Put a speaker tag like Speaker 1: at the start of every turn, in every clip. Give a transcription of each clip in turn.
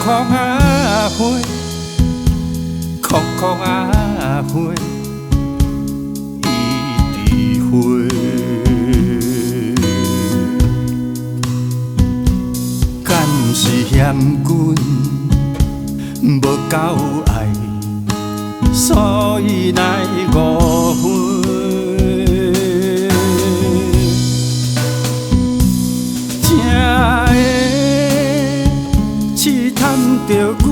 Speaker 1: 苦啊花，苦苦啊花，伊伫花。敢是嫌阮无够爱，所以来误会。着阮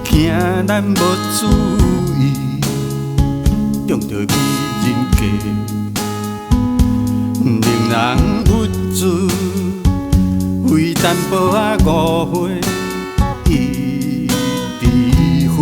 Speaker 1: 惊咱无注意，中着美人计，令人无助。为淡薄仔误会，伊伫花。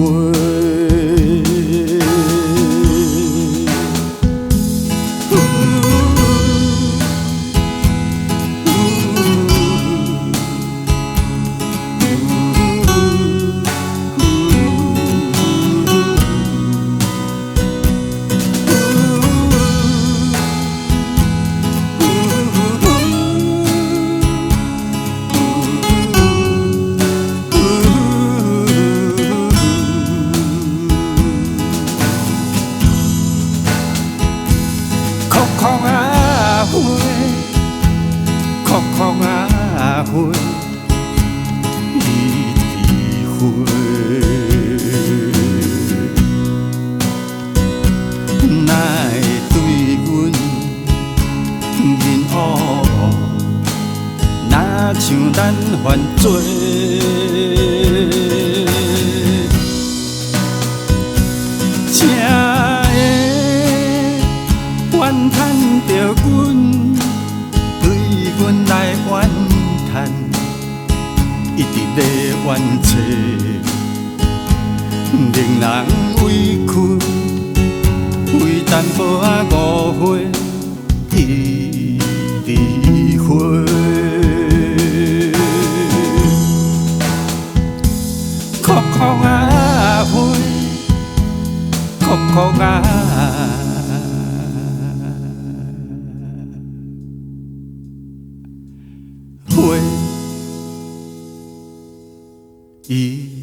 Speaker 1: 苦啊花，苦苦啊花，伊伫花。哪会对阮面乌乌，哪像咱犯罪？怨叹着阮，对阮来怨叹，一直在怨切，令人委屈。为淡薄仔误会，伊伫花。苦苦啊花，苦苦啊。花，伊。